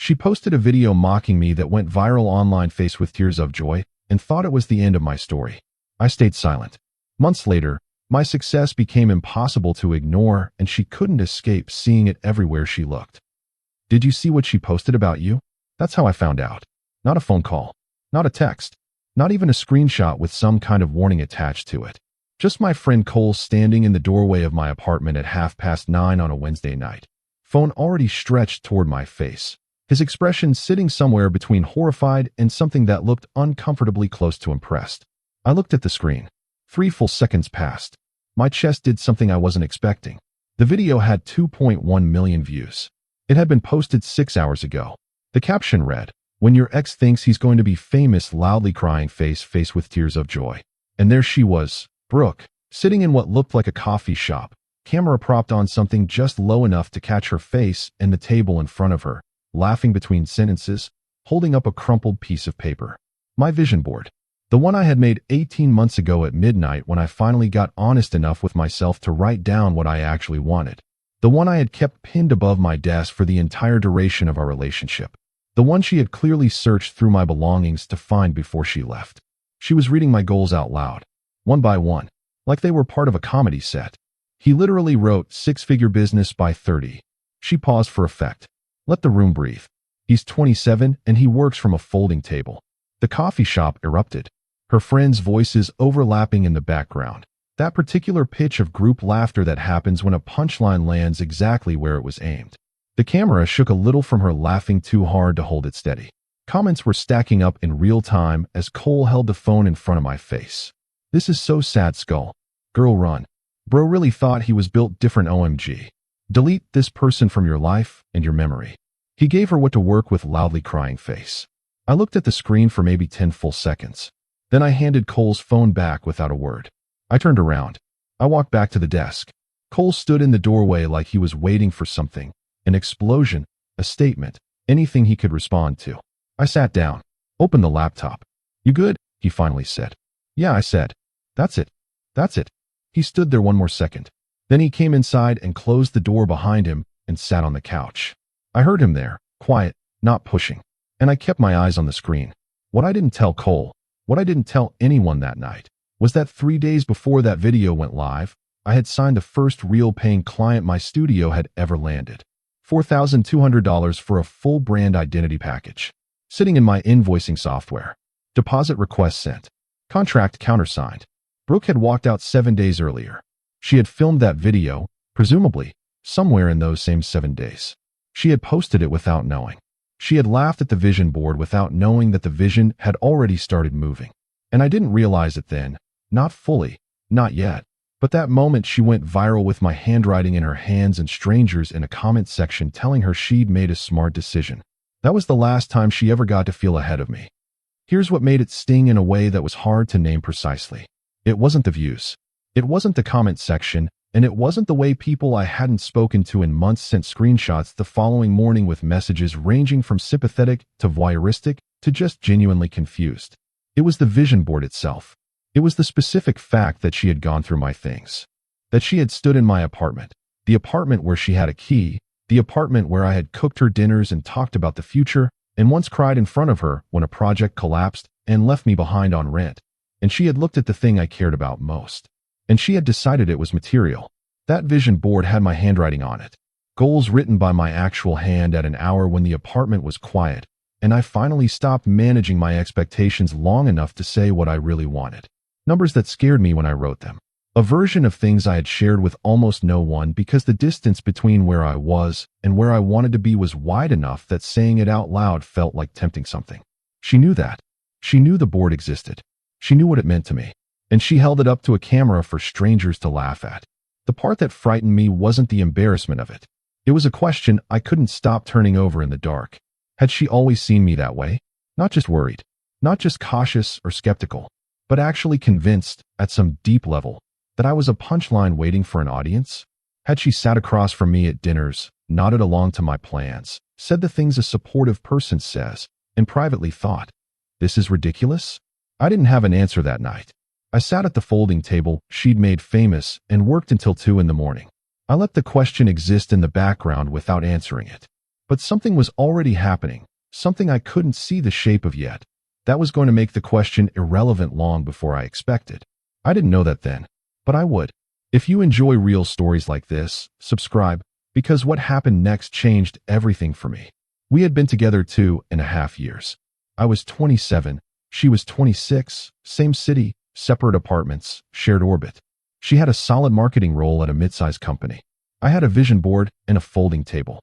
She posted a video mocking me that went viral online, faced with tears of joy, and thought it was the end of my story. I stayed silent. Months later, my success became impossible to ignore, and she couldn't escape seeing it everywhere she looked. Did you see what she posted about you? That's how I found out. Not a phone call. Not a text. Not even a screenshot with some kind of warning attached to it. Just my friend Cole standing in the doorway of my apartment at 9:30 on a Wednesday night. Phone already stretched toward my face. His expression sitting somewhere between horrified and something that looked uncomfortably close to impressed. I looked at the screen. 3 full seconds passed. My chest did something I wasn't expecting. The video had 2.1 million views. It had been posted 6 hours ago. The caption read, "When your ex thinks he's going to be famous," loudly crying face with tears of joy. And there she was, Brooke, sitting in what looked like a coffee shop, camera propped on something just low enough to catch her face and the table in front of her, laughing between sentences, holding up a crumpled piece of paper. My vision board. The one I had made 18 months ago at midnight when I finally got honest enough with myself to write down what I actually wanted. The one I had kept pinned above my desk for the entire duration of our relationship. The one she had clearly searched through my belongings to find before she left. She was reading my goals out loud, one by one, like they were part of a comedy set. He literally wrote 6-figure business by 30. She paused for effect. Let the room breathe. He's 27 and he works from a folding table. The coffee shop erupted. Her friends' voices overlapping in the background. That particular pitch of group laughter that happens when a punchline lands exactly where it was aimed. The camera shook a little from her laughing too hard to hold it steady. Comments were stacking up in real time as Cole held the phone in front of my face. "This is so sad, Skull. Girl, run. Bro really thought he was built different, OMG. Delete this person from your life and your memory." He gave her what to work with, loudly crying face. I looked at the screen for maybe 10 full seconds. Then I handed Cole's phone back without a word. I turned around. I walked back to the desk. Cole stood in the doorway like he was waiting for something. An explosion, a statement, anything he could respond to. I sat down, opened the laptop. "You good?" he finally said. "Yeah," I said. That's it. That's it." He stood there one more second. Then he came inside and closed the door behind him and sat on the couch. I heard him there, quiet, not pushing. And I kept my eyes on the screen. What I didn't tell Cole, what I didn't tell anyone that night, was that 3 days before that video went live, I had signed the first real paying client my studio had ever landed. $4,200 for a full brand identity package. Sitting in my invoicing software. Deposit request sent. Contract countersigned. Brooke had walked out 7 days earlier. She had filmed that video, presumably, somewhere in those same 7 days. She had posted it without knowing. She had laughed at the vision board without knowing that the vision had already started moving. And I didn't realize it then, not fully, not yet. But that moment she went viral with my handwriting in her hands and strangers in a comment section telling her she'd made a smart decision. That was the last time she ever got to feel ahead of me. Here's what made it sting in a way that was hard to name precisely. It wasn't the views. It wasn't the comment section, and it wasn't the way people I hadn't spoken to in months sent screenshots the following morning with messages ranging from sympathetic to voyeuristic to just genuinely confused. It was the vision board itself. It was the specific fact that she had gone through my things. That she had stood in my apartment, the apartment where she had a key, the apartment where I had cooked her dinners and talked about the future, and once cried in front of her when a project collapsed and left me behind on rent. And she had looked at the thing I cared about most. And she had decided it was material. That vision board had my handwriting on it. Goals written by my actual hand at an hour when the apartment was quiet, and I finally stopped managing my expectations long enough to say what I really wanted. Numbers that scared me when I wrote them. A version of things I had shared with almost no one because the distance between where I was and where I wanted to be was wide enough that saying it out loud felt like tempting something. She knew that. She knew the board existed. She knew what it meant to me. And she held it up to a camera for strangers to laugh at. The part that frightened me wasn't the embarrassment of it. It was a question I couldn't stop turning over in the dark. Had she always seen me that way? Not just worried, not just cautious or skeptical, but actually convinced, at some deep level, that I was a punchline waiting for an audience? Had she sat across from me at dinners, nodded along to my plans, said the things a supportive person says, and privately thought, "This is ridiculous"? I didn't have an answer that night. I sat at the folding table she'd made famous and worked until 2 in the morning. I let the question exist in the background without answering it. But something was already happening, something I couldn't see the shape of yet. That was going to make the question irrelevant long before I expected. I didn't know that then, but I would. If you enjoy real stories like this, subscribe, because what happened next changed everything for me. We had been together 2.5 years. I was 27, she was 26, same city, separate apartments, shared orbit. She had a solid marketing role at a mid-sized company. I had a vision board and a folding table.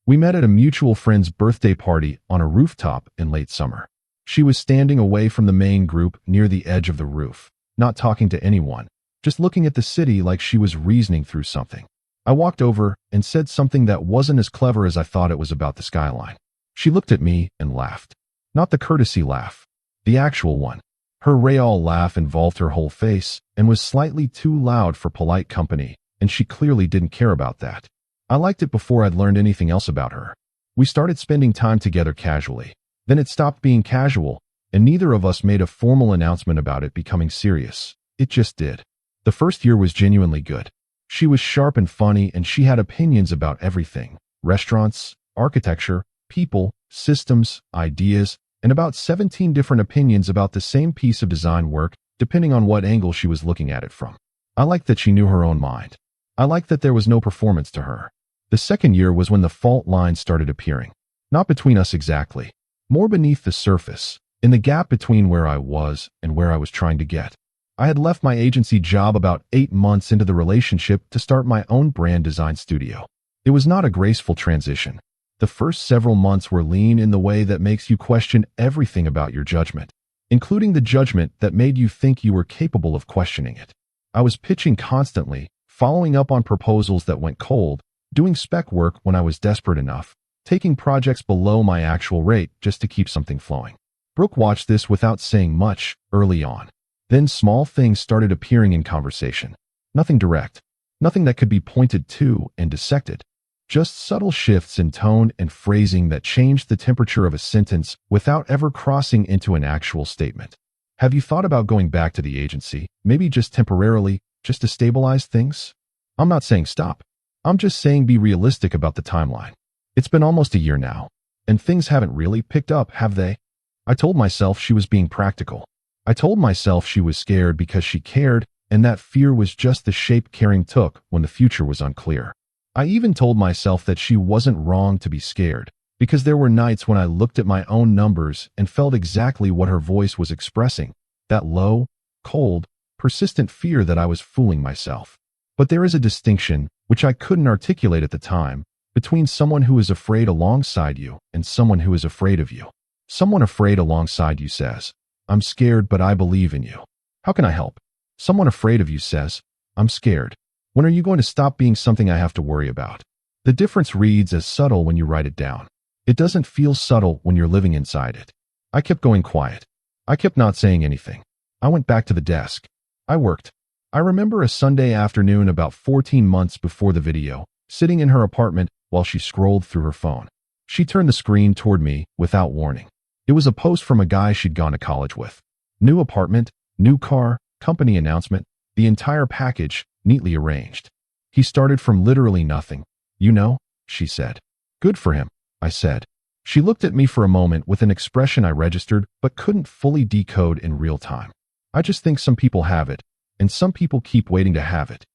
We met at a mutual friend's birthday party on a rooftop in late summer. She was standing away from the main group near the edge of the roof, not talking to anyone, just looking at the city like she was reasoning through something. I walked over and said something that wasn't as clever as I thought it was about the skyline. She looked at me and laughed. Not the courtesy laugh, the actual one. Her Rayal laugh involved her whole face and was slightly too loud for polite company, and she clearly didn't care about that. I liked it before I'd learned anything else about her. We started spending time together casually. Then it stopped being casual, and neither of us made a formal announcement about it becoming serious. It just did. The first year was genuinely good. She was sharp and funny, and she had opinions about everything: restaurants, architecture, people, systems, ideas, and about 17 different opinions about the same piece of design work, depending on what angle she was looking at it from. I liked that she knew her own mind. I liked that there was no performance to her. The second year was when the fault lines started appearing. Not between us exactly. More beneath the surface, in the gap between where I was and where I was trying to get. I had left my agency job about 8 months into the relationship to start my own brand design studio. It was not a graceful transition. The first several months were lean in the way that makes you question everything about your judgment, including the judgment that made you think you were capable of questioning it. I was pitching constantly, following up on proposals that went cold, doing spec work when I was desperate enough, taking projects below my actual rate just to keep something flowing. Brooke watched this without saying much early on. Then small things started appearing in conversation. Nothing direct, nothing that could be pointed to and dissected. Just subtle shifts in tone and phrasing that changed the temperature of a sentence without ever crossing into an actual statement. Have you thought about going back to the agency, maybe just temporarily, just to stabilize things? I'm not saying stop. I'm just saying be realistic about the timeline. It's been almost a year now, and things haven't really picked up, have they? I told myself she was being practical. I told myself she was scared because she cared, and that fear was just the shape caring took when the future was unclear. I even told myself that she wasn't wrong to be scared, because there were nights when I looked at my own numbers and felt exactly what her voice was expressing, that low, cold, persistent fear that I was fooling myself. But there is a distinction, which I couldn't articulate at the time, between someone who is afraid alongside you and someone who is afraid of you. Someone afraid alongside you says, "I'm scared, but I believe in you. How can I help?" Someone afraid of you says, "I'm scared. When are you going to stop being something I have to worry about?" The difference reads as subtle when you write it down. It doesn't feel subtle when you're living inside it. I kept going quiet. I kept not saying anything. I went back to the desk. I worked. I remember a Sunday afternoon about 14 months before the video, sitting in her apartment while she scrolled through her phone. She turned the screen toward me without warning. It was a post from a guy she'd gone to college with. New apartment, new car, company announcement, the entire package, neatly arranged. He started from literally nothing. "You know," she said. "Good for him," I said. She looked at me for a moment with an expression I registered but couldn't fully decode in real time. "I just think some people have it, and some people keep waiting to have it."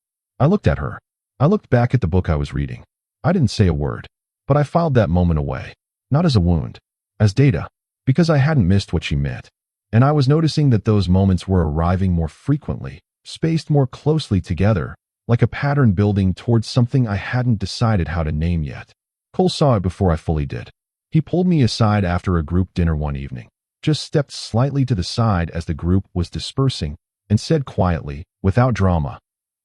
I looked at her. I looked back at the book I was reading. I didn't say a word, but I filed that moment away, not as a wound, as data, because I hadn't missed what she meant. And I was noticing that those moments were arriving more frequently, spaced more closely together, like a pattern building towards something I hadn't decided how to name yet. Cole saw it before I fully did. He pulled me aside after a group dinner one evening, just stepped slightly to the side as the group was dispersing, and said quietly, without drama,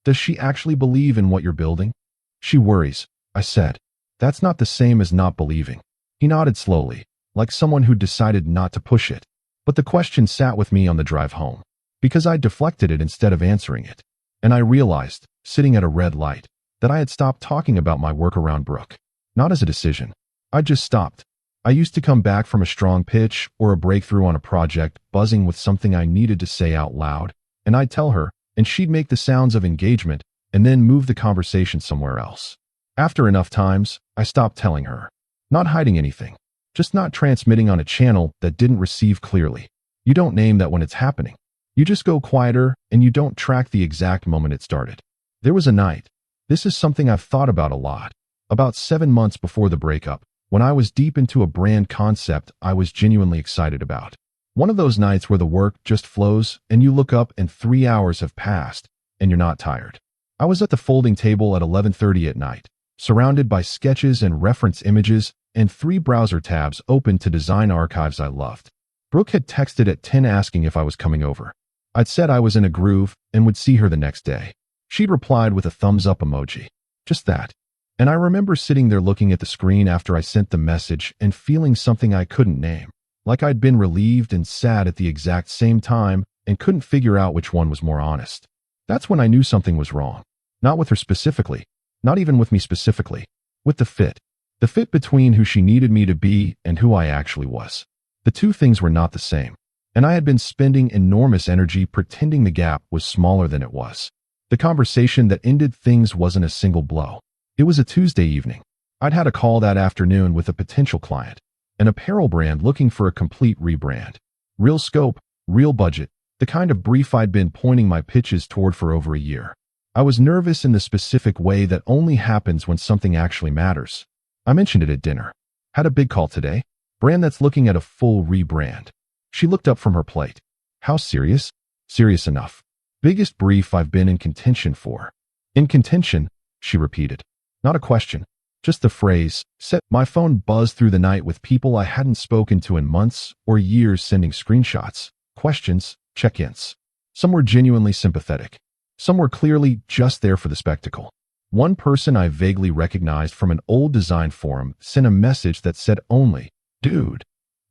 "Does she actually believe in what you're building?" "She worries," I said. "That's not the same as not believing." He nodded slowly, like someone who decided not to push it. But the question sat with me on the drive home, because I deflected it instead of answering it. And I realized, sitting at a red light, that I had stopped talking about my work around Brooke. Not as a decision. I just stopped. I used to come back from a strong pitch or a breakthrough on a project buzzing with something I needed to say out loud, and I'd tell her, and she'd make the sounds of engagement and then move the conversation somewhere else. After enough times, I stopped telling her. Not hiding anything. Just not transmitting on a channel that didn't receive clearly. You don't name that when it's happening. You just go quieter and you don't track the exact moment it started. There was a night. This is something I've thought about a lot. About 7 months before the breakup, when I was deep into a brand concept I was genuinely excited about. One of those nights where the work just flows and you look up and 3 hours have passed and you're not tired. I was at the folding table at 11:30 at night, surrounded by sketches and reference images and 3 browser tabs open to design archives I loved. Brooke had texted at 10 asking if I was coming over. I'd said I was in a groove and would see her the next day. She'd replied with a thumbs up emoji. Just that. And I remember sitting there looking at the screen after I sent the message and feeling something I couldn't name. Like I'd been relieved and sad at the exact same time and couldn't figure out which one was more honest. That's when I knew something was wrong. Not with her specifically. Not even with me specifically. With the fit. The fit between who she needed me to be and who I actually was. The two things were not the same. And I had been spending enormous energy pretending the gap was smaller than it was. The conversation that ended things wasn't a single blow. It was a Tuesday evening. I'd had a call that afternoon with a potential client, an apparel brand looking for a complete rebrand. Real scope, real budget, the kind of brief I'd been pointing my pitches toward for over a year. I was nervous in the specific way that only happens when something actually matters. I mentioned it at dinner. Had a big call today. Brand that's looking at a full rebrand. She looked up from her plate. How serious? Serious enough. Biggest brief I've been in contention for. In contention, she repeated. Not a question. Just the phrase. My phone buzzed through the night with people I hadn't spoken to in months or years sending screenshots, questions, check-ins. Some were genuinely sympathetic. Some were clearly just there for the spectacle. One person I vaguely recognized from an old design forum sent a message that said only, "Dude,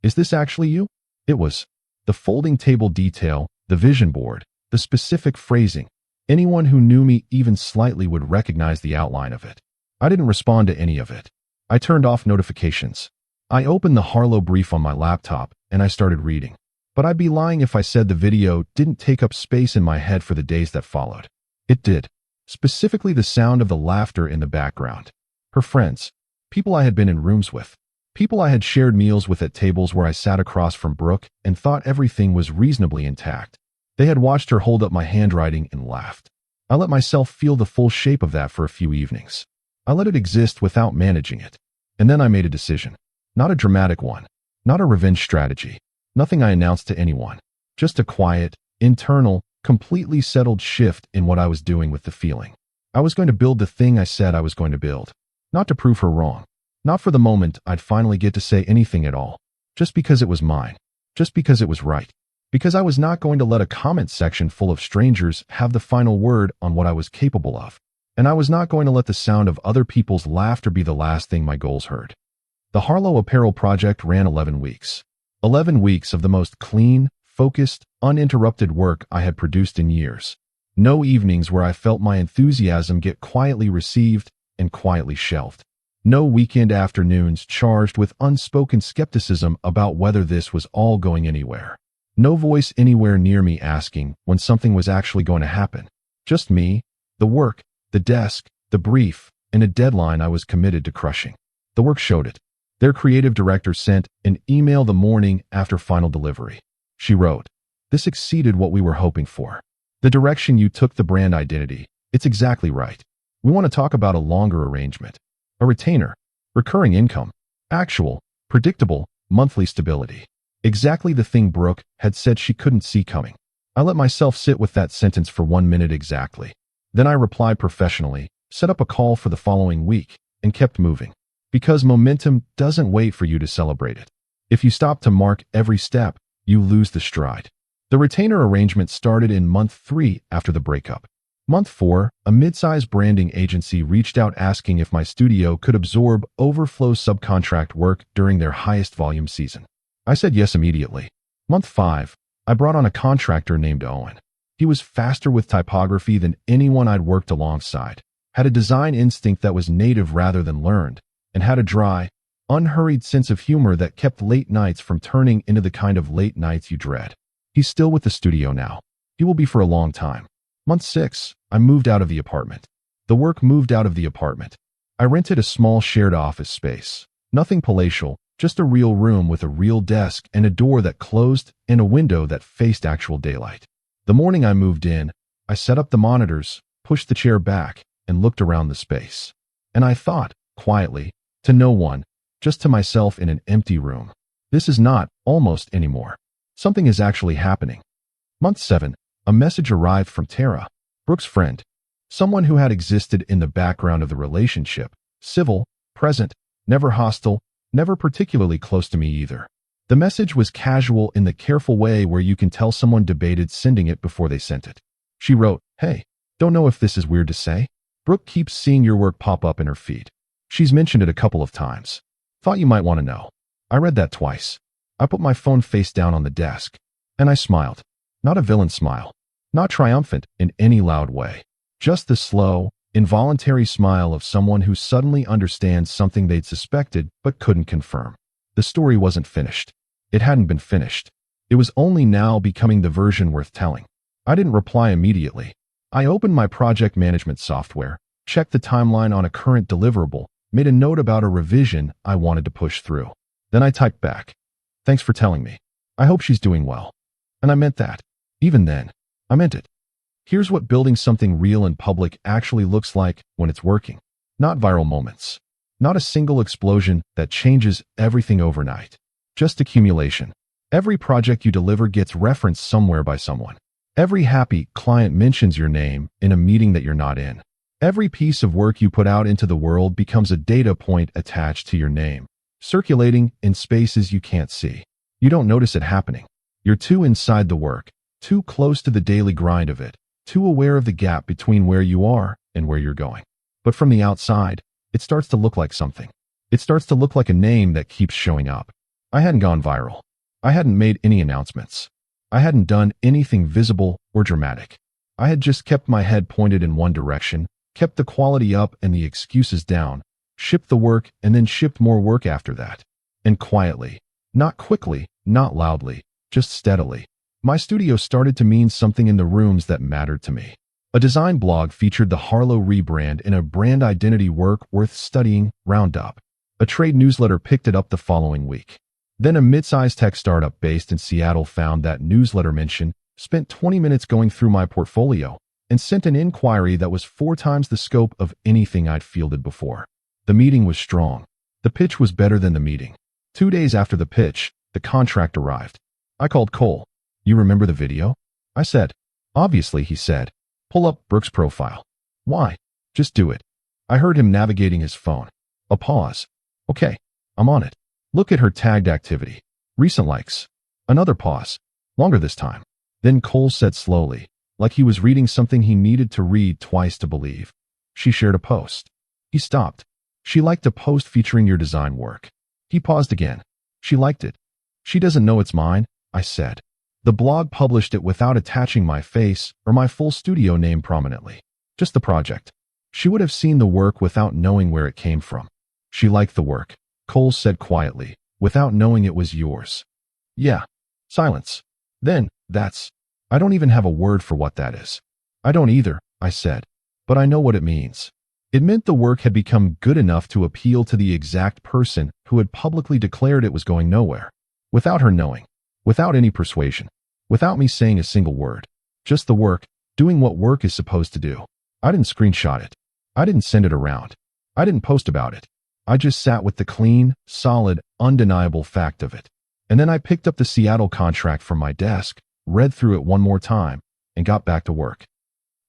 is this actually you?" It was. The folding table detail, the vision board, the specific phrasing. Anyone who knew me even slightly would recognize the outline of it. I didn't respond to any of it. I turned off notifications. I opened the Harlow brief on my laptop and I started reading. But I'd be lying if I said the video didn't take up space in my head for the days that followed. It did. Specifically the sound of the laughter in the background. Her friends. People I had been in rooms with. People I had shared meals with at tables where I sat across from Brooke and thought everything was reasonably intact. They had watched her hold up my handwriting and laughed. I let myself feel the full shape of that for a few evenings. I let it exist without managing it. And then I made a decision. Not a dramatic one. Not a revenge strategy. Nothing I announced to anyone. Just a quiet, internal, completely settled shift in what I was doing with the feeling. I was going to build the thing I said I was going to build. Not to prove her wrong. Not for the moment I'd finally get to say anything at all. Just because it was mine. Just because it was right. Because I was not going to let a comment section full of strangers have the final word on what I was capable of. And I was not going to let the sound of other people's laughter be the last thing my goals heard. The Harlow Apparel project ran 11 weeks. 11 weeks of the most clean, focused, uninterrupted work I had produced in years. No evenings where I felt my enthusiasm get quietly received and quietly shelved. No weekend afternoons charged with unspoken skepticism about whether this was all going anywhere. No voice anywhere near me asking when something was actually going to happen. Just me, the work, the desk, the brief, and a deadline I was committed to crushing. The work showed it. Their creative director sent an email the morning after final delivery. She wrote, "This exceeded what we were hoping for. The direction you took the brand identity, it's exactly right. We want to talk about a longer arrangement. A retainer, recurring income, actual, predictable, monthly stability." Exactly the thing Brooke had said she couldn't see coming. I let myself sit with that sentence for 1 minute exactly. Then I replied professionally, set up a call for the following week, and kept moving. Because momentum doesn't wait for you to celebrate it. If you stop to mark every step, you lose the stride. The retainer arrangement started in month 3 after the breakup. Month 4, a mid-size branding agency reached out asking if my studio could absorb overflow subcontract work during their highest volume season. I said yes immediately. Month 5, I brought on a contractor named Owen. He was faster with typography than anyone I'd worked alongside, had a design instinct that was native rather than learned, and had a dry, unhurried sense of humor that kept late nights from turning into the kind of late nights you dread. He's still with the studio now. He will be for a long time. Month 6, I moved out of the apartment. The work moved out of the apartment. I rented a small shared office space. Nothing palatial, just a real room with a real desk and a door that closed and a window that faced actual daylight. The morning I moved in, I set up the monitors, pushed the chair back, and looked around the space. And I thought, quietly, to no one, just to myself in an empty room. This is not almost anymore. Something is actually happening. Month 7, a message arrived from Tara, Brooke's friend, someone who had existed in the background of the relationship, civil, present, never hostile, never particularly close to me either. The message was casual in the careful way where you can tell someone debated sending it before they sent it. She wrote, "Hey, don't know if this is weird to say. Brooke keeps seeing your work pop up in her feed. She's mentioned it a couple of times. Thought you might want to know." I read that twice. I put my phone face down on the desk, and I smiled. Not a villain smile. Not triumphant in any loud way. Just the slow, involuntary smile of someone who suddenly understands something they'd suspected but couldn't confirm. The story wasn't finished. It hadn't been finished. It was only now becoming the version worth telling. I didn't reply immediately. I opened my project management software, checked the timeline on a current deliverable, made a note about a revision I wanted to push through. Then I typed back, "Thanks for telling me. I hope she's doing well." And I meant that. Even then, I meant it. Here's what building something real in public actually looks like when it's working. Not viral moments. Not a single explosion that changes everything overnight. Just accumulation. Every project you deliver gets referenced somewhere by someone. Every happy client mentions your name in a meeting that you're not in. Every piece of work you put out into the world becomes a data point attached to your name, circulating in spaces you can't see. You don't notice it happening. You're too inside the work, too close to the daily grind of it, too aware of the gap between where you are and where you're going. But from the outside, it starts to look like something. It starts to look like a name that keeps showing up. I hadn't gone viral. I hadn't made any announcements. I hadn't done anything visible or dramatic. I had just kept my head pointed in one direction, kept the quality up and the excuses down, shipped the work and then shipped more work after that. And quietly, not quickly, not loudly, just steadily, my studio started to mean something in the rooms that mattered to me. A design blog featured the Harlow rebrand in a brand identity work worth studying roundup. A trade newsletter picked it up the following week. Then a mid-sized tech startup based in Seattle found that newsletter mention, spent 20 minutes going through my portfolio, and sent an inquiry that was 4 times the scope of anything I'd fielded before. The meeting was strong. The pitch was better than the meeting. 2 days after the pitch, the contract arrived. I called Cole. "You remember the video?" I said. "Obviously," he said. "Pull up Brooke's profile." "Why?" "Just do it." I heard him navigating his phone. A pause. "Okay, I'm on it." "Look at her tagged activity. Recent likes." Another pause. Longer this time. Then Cole said slowly, like he was reading something he needed to read twice to believe, "She shared a post." He stopped. "She liked a post featuring your design work." He paused again. "She liked it." "She doesn't know it's mine," I said. The blog published it without attaching my face or my full studio name prominently. Just the project. She would have seen the work without knowing where it came from. "She liked the work," Cole said quietly, "without knowing it was yours." "Yeah." Silence. Then, I don't even have a word for what that is." "I don't either," I said. "But I know what it means." It meant the work had become good enough to appeal to the exact person who had publicly declared it was going nowhere. Without her knowing. Without any persuasion. Without me saying a single word. Just the work, doing what work is supposed to do. I didn't screenshot it. I didn't send it around. I didn't post about it. I just sat with the clean, solid, undeniable fact of it. And then I picked up the Seattle contract from my desk, read through it one more time, and got back to work.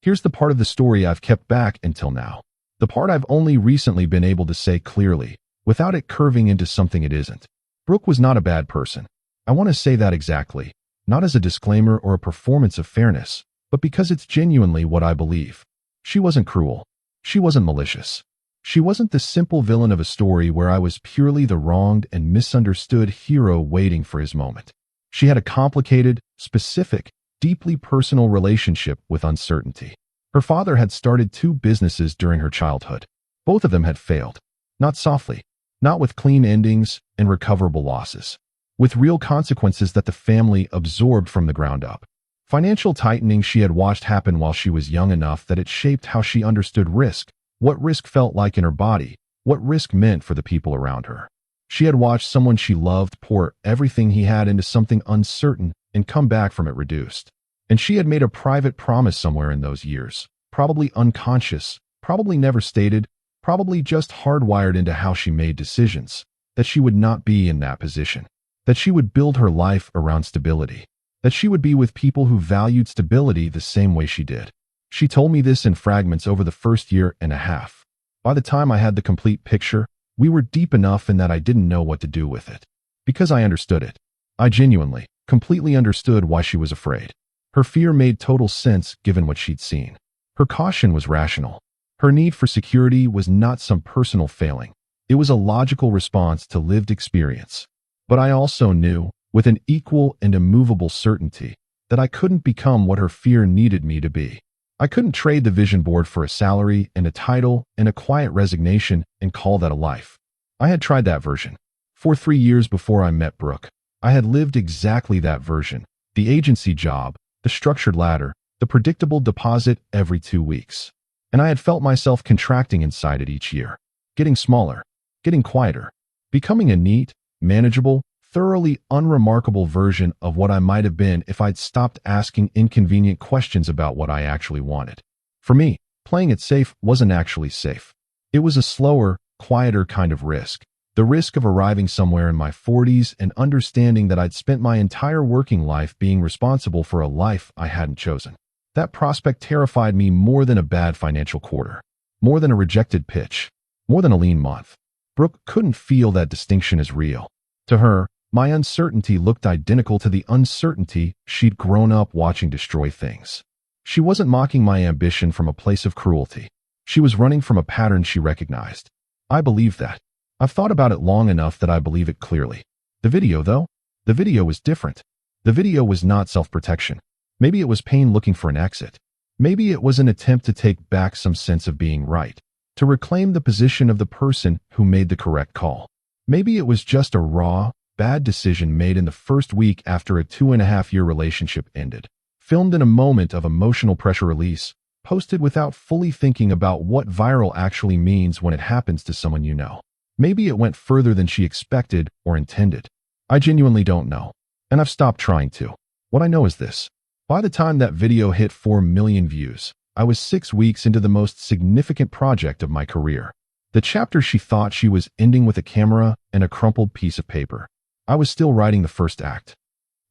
Here's the part of the story I've kept back until now. The part I've only recently been able to say clearly, without it curving into something it isn't. Brooke was not a bad person. I want to say that exactly, not as a disclaimer or a performance of fairness, but because it's genuinely what I believe. She wasn't cruel. She wasn't malicious. She wasn't the simple villain of a story where I was purely the wronged and misunderstood hero waiting for his moment. She had a complicated, specific, deeply personal relationship with uncertainty. Her father had started 2 businesses during her childhood. Both of them had failed. Not softly, not with clean endings and recoverable losses. With real consequences that the family absorbed from the ground up. Financial tightening she had watched happen while she was young enough that it shaped how she understood risk, what risk felt like in her body, what risk meant for the people around her. She had watched someone she loved pour everything he had into something uncertain and come back from it reduced. And she had made a private promise somewhere in those years, probably unconscious, probably never stated, probably just hardwired into how she made decisions, that she would not be in that position, that she would build her life around stability, that she would be with people who valued stability the same way she did. She told me this in fragments over the first year and a half. By the time I had the complete picture, we were deep enough in that I didn't know what to do with it. Because I understood it. I genuinely, completely understood why she was afraid. Her fear made total sense given what she'd seen. Her caution was rational. Her need for security was not some personal failing. It was a logical response to lived experience. But I also knew, with an equal and immovable certainty, that I couldn't become what her fear needed me to be. I couldn't trade the vision board for a salary and a title and a quiet resignation and call that a life. I had tried that version. For 3 years before I met Brooke, I had lived exactly that version. The agency job, the structured ladder, the predictable deposit every 2 weeks. And I had felt myself contracting inside it each year, getting smaller, getting quieter, becoming a neat, manageable, thoroughly unremarkable version of what I might have been if I'd stopped asking inconvenient questions about what I actually wanted. For me, playing it safe wasn't actually safe. It was a slower, quieter kind of risk. The risk of arriving somewhere in my 40s and understanding that I'd spent my entire working life being responsible for a life I hadn't chosen. That prospect terrified me more than a bad financial quarter, more than a rejected pitch, more than a lean month. Brooke couldn't feel that distinction as real. To her, my uncertainty looked identical to the uncertainty she'd grown up watching destroy things. She wasn't mocking my ambition from a place of cruelty. She was running from a pattern she recognized. I believe that. I've thought about it long enough that I believe it clearly. The video, though? The video was different. The video was not self-protection. Maybe it was pain looking for an exit. Maybe it was an attempt to take back some sense of being right, to reclaim the position of the person who made the correct call. Maybe it was just a raw, bad decision made in the first week after a 2.5-year relationship ended, filmed in a moment of emotional pressure release, posted without fully thinking about what viral actually means when it happens to someone you know. Maybe it went further than she expected or intended. I genuinely don't know, and I've stopped trying to. What I know is this. By the time that video hit 4 million views, I was 6 weeks into the most significant project of my career. The chapter she thought she was ending with a camera and a crumpled piece of paper. I was still writing the first act.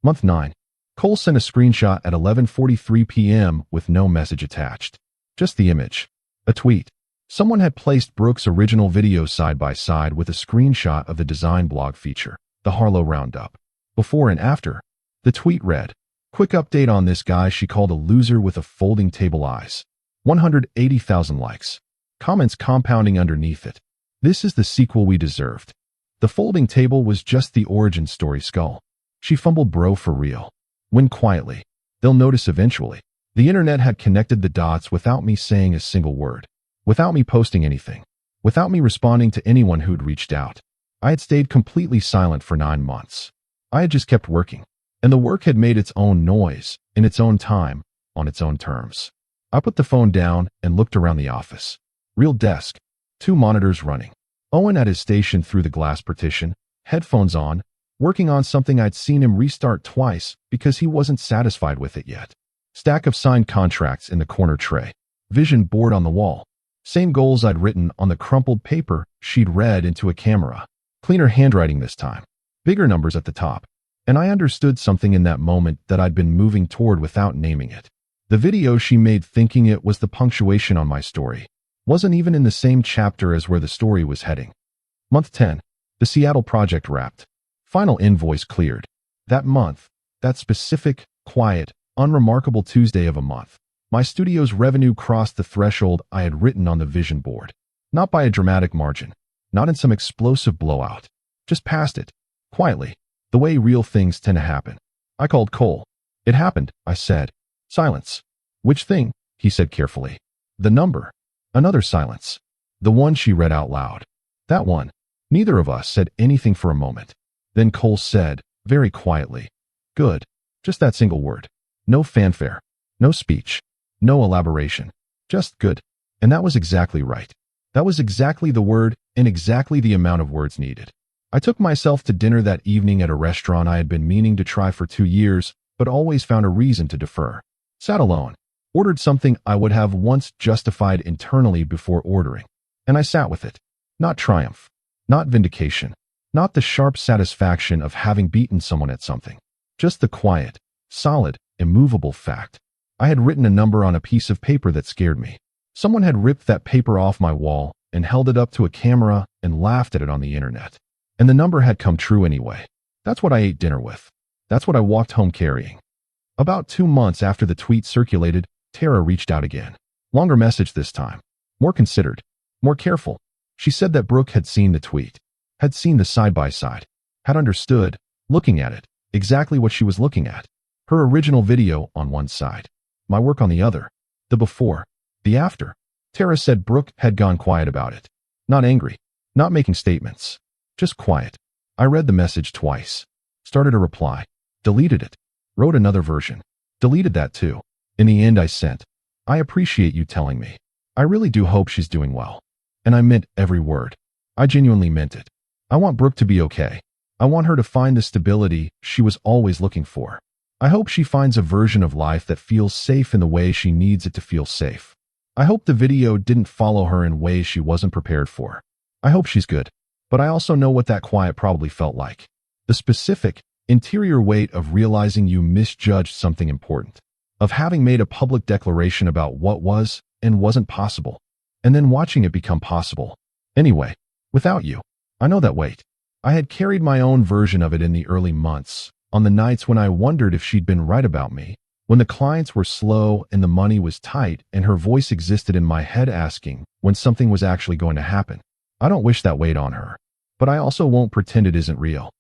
Month 9. Qley sent a screenshot at 11:43 p.m. with no message attached. Just the image. A tweet. Someone had placed Brooke's original video side by side with a screenshot of the design blog feature, the Harlow Roundup. Before and after. The tweet read, "Quick update on this guy she called a loser with a folding table eyes." 180,000 likes. Comments compounding underneath it. This is the sequel we deserved. The folding table was just the origin story skull. She fumbled bro for real. Win quietly. They'll notice eventually. The internet had connected the dots without me saying a single word. Without me posting anything. Without me responding to anyone who'd reached out. I had stayed completely silent for 9 months. I had just kept working. And the work had made its own noise, in its own time, on its own terms. I put the phone down and looked around the office. Real desk. 2 monitors running. Owen at his station through the glass partition, headphones on, working on something I'd seen him restart twice because he wasn't satisfied with it yet. Stack of signed contracts in the corner tray. Vision board on the wall. Same goals I'd written on the crumpled paper she'd read into a camera. Cleaner handwriting this time. Bigger numbers at the top. And I understood something in that moment that I'd been moving toward without naming it. The video she made thinking it was the punctuation on my story wasn't even in the same chapter as where the story was heading. Month 10. The Seattle project wrapped. Final invoice cleared. That month, that specific, quiet, unremarkable Tuesday of a month, my studio's revenue crossed the threshold I had written on the vision board. Not by a dramatic margin. Not in some explosive blowout. Just past it. Quietly. The way real things tend to happen. I called Qley. It happened, I said. Silence. Which thing? He said carefully. The number. Another silence. The one she read out loud. That one. Neither of us said anything for a moment. Then Qley said, very quietly, "Good." Just that single word. No fanfare. No speech. No elaboration. Just good. And that was exactly right. That was exactly the word and exactly the amount of words needed. I took myself to dinner that evening at a restaurant I had been meaning to try for 2 years, but always found a reason to defer. Sat alone, ordered something I would have once justified internally before ordering, and I sat with it. Not triumph, not vindication, not the sharp satisfaction of having beaten someone at something. Just the quiet, solid, immovable fact. I had written a number on a piece of paper that scared me. Someone had ripped that paper off my wall and held it up to a camera and laughed at it on the internet. And the number had come true anyway. That's what I ate dinner with. That's what I walked home carrying. About 2 months after the tweet circulated, Tara reached out again. Longer message this time. More considered. More careful. She said that Brooke had seen the tweet. Had seen the side-by-side. Had understood, looking at it, exactly what she was looking at. Her original video on one side. My work on the other. The before. The after. Tara said Brooke had gone quiet about it. Not angry. Not making statements. Just quiet. I read the message twice. Started a reply. Deleted it. Wrote another version. Deleted that too. In the end I sent. I appreciate you telling me. I really do hope she's doing well. And I meant every word. I genuinely meant it. I want Brooke to be okay. I want her to find the stability she was always looking for. I hope she finds a version of life that feels safe in the way she needs it to feel safe. I hope the video didn't follow her in ways she wasn't prepared for. I hope she's good. But I also know what that quiet probably felt like. The specific, interior weight of realizing you misjudged something important. Of having made a public declaration about what was and wasn't possible. And then watching it become possible. Anyway, without you. I know that weight. I had carried my own version of it in the early months, on the nights when I wondered if she'd been right about me, when the clients were slow and the money was tight and her voice existed in my head asking when something was actually going to happen. I don't wish that weight on her. But I also won't pretend it isn't real.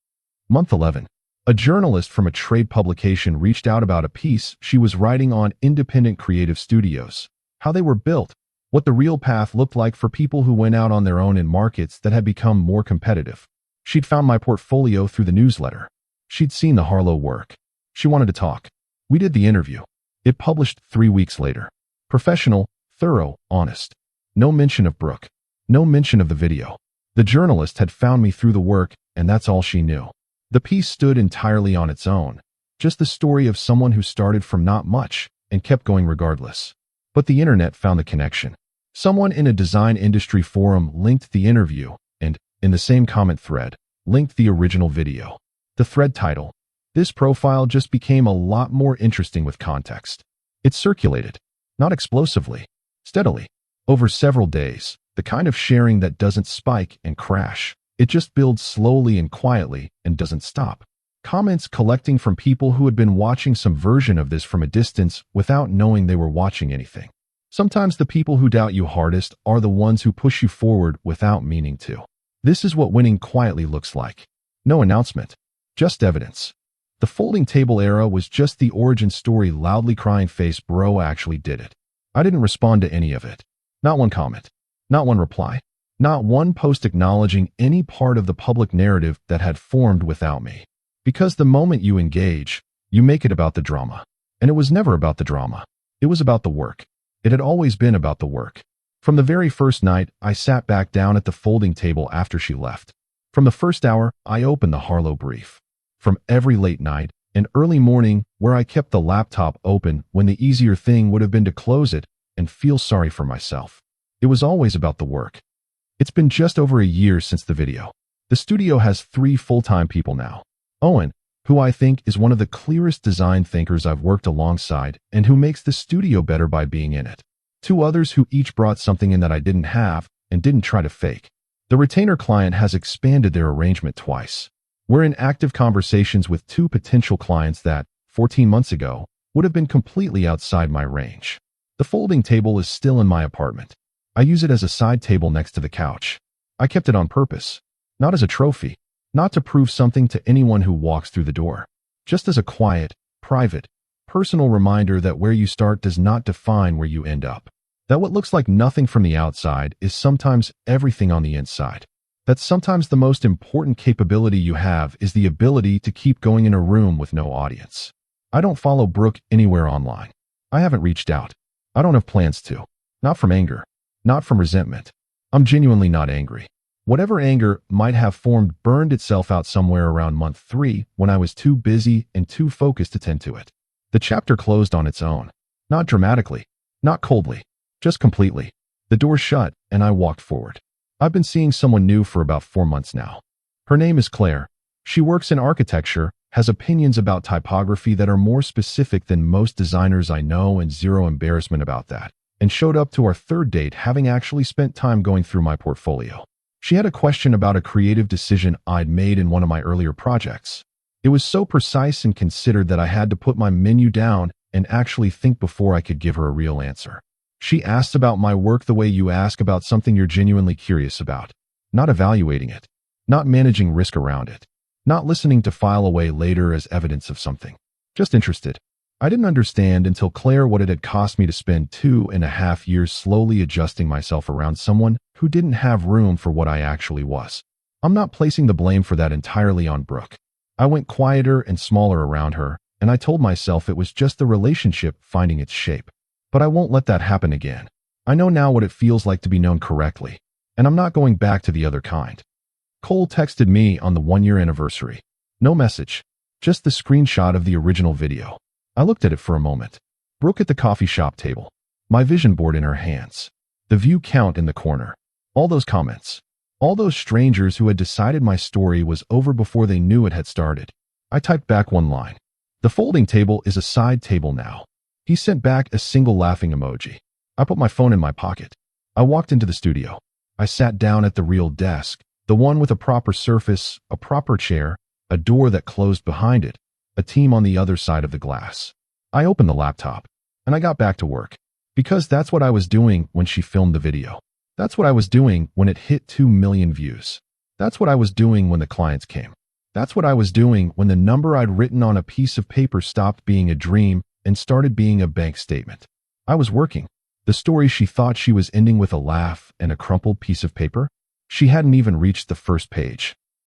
Month 11. A journalist from a trade publication reached out about a piece she was writing on independent creative studios, how they were built, what the real path looked like for people who went out on their own in markets that had become more competitive. She'd found my portfolio through the newsletter. She'd seen the Harlow work. She wanted to talk. We did the interview. It published 3 weeks later. Professional, thorough, honest. No mention of Brooke. No mention of the video. The journalist had found me through the work, and that's all she knew. The piece stood entirely on its own, just the story of someone who started from not much and kept going regardless. But the internet found the connection. Someone in a design industry forum linked the interview and, in the same comment thread, linked the original video. The thread title, "This profile just became a lot more interesting with context." It circulated, not explosively, steadily, over several days. The kind of sharing that doesn't spike and crash. It just builds slowly and quietly and doesn't stop. Comments collecting from people who had been watching some version of this from a distance without knowing they were watching anything. Sometimes the people who doubt you hardest are the ones who push you forward without meaning to. This is what winning quietly looks like. No announcement. Just evidence. The folding table era was just the origin story. Loudly crying face bro actually did it. I didn't respond to any of it. Not one comment. Not one reply. Not one post acknowledging any part of the public narrative that had formed without me. Because the moment you engage, you make it about the drama. And it was never about the drama. It was about the work. It had always been about the work. From the very first night, I sat back down at the folding table after she left. From the first hour, I opened the Harlow brief. From every late night and early morning where I kept the laptop open when the easier thing would have been to close it and feel sorry for myself. It was always about the work. It's been just over a year since the video. The studio has 3 full-time people now. Owen, who I think is one of the clearest design thinkers I've worked alongside and who makes the studio better by being in it. 2 others who each brought something in that I didn't have and didn't try to fake. The retainer client has expanded their arrangement twice. We're in active conversations with 2 potential clients that, 14 months ago, would have been completely outside my range. The folding table is still in my apartment. I use it as a side table next to the couch. I kept it on purpose, not as a trophy, not to prove something to anyone who walks through the door, just as a quiet, private, personal reminder that where you start does not define where you end up. That what looks like nothing from the outside is sometimes everything on the inside. That sometimes the most important capability you have is the ability to keep going in a room with no audience. I don't follow Brooke anywhere online. I haven't reached out. I don't have plans to. Not from anger. Not from resentment. I'm genuinely not angry. Whatever anger might have formed burned itself out somewhere around month 3 when I was too busy and too focused to tend to it. The chapter closed on its own. Not dramatically, not coldly, just completely. The door shut and I walked forward. I've been seeing someone new for about 4 months now. Her name is Claire. She works in architecture, has opinions about typography that are more specific than most designers I know, and zero embarrassment about that, and showed up to our third date having actually spent time going through my portfolio. She had a question about a creative decision I'd made in one of my earlier projects. It was so precise and considered that I had to put my menu down and actually think before I could give her a real answer. She asked about my work the way you ask about something you're genuinely curious about, not evaluating it, not managing risk around it, not listening to file away later as evidence of something. Just interested. I didn't understand until Claire what it had cost me to spend 2.5 years slowly adjusting myself around someone who didn't have room for what I actually was. I'm not placing the blame for that entirely on Brooke. I went quieter and smaller around her, and I told myself it was just the relationship finding its shape. But I won't let that happen again. I know now what it feels like to be known correctly, and I'm not going back to the other kind. Cole texted me on the 1-year anniversary. No message, just the screenshot of the original video. I looked at it for a moment. Brooke at the coffee shop table, my vision board in her hands, the view count in the corner, all those comments, all those strangers who had decided my story was over before they knew it had started. I typed back one line. The folding table is a side table now. He sent back a single laughing emoji. I put my phone in my pocket. I walked into the studio. I sat down at the real desk, the one with a proper surface, a proper chair, a door that closed behind it, a team on the other side of the glass. I opened the laptop, and I got back to work. Because that's what I was doing when she filmed the video. That's what I was doing when it hit 2 million views. That's what I was doing when the clients came. That's what I was doing when the number I'd written on a piece of paper stopped being a dream and started being a bank statement. I was working. The story she thought she was ending with a laugh and a crumpled piece of paper? She hadn't even reached the first page.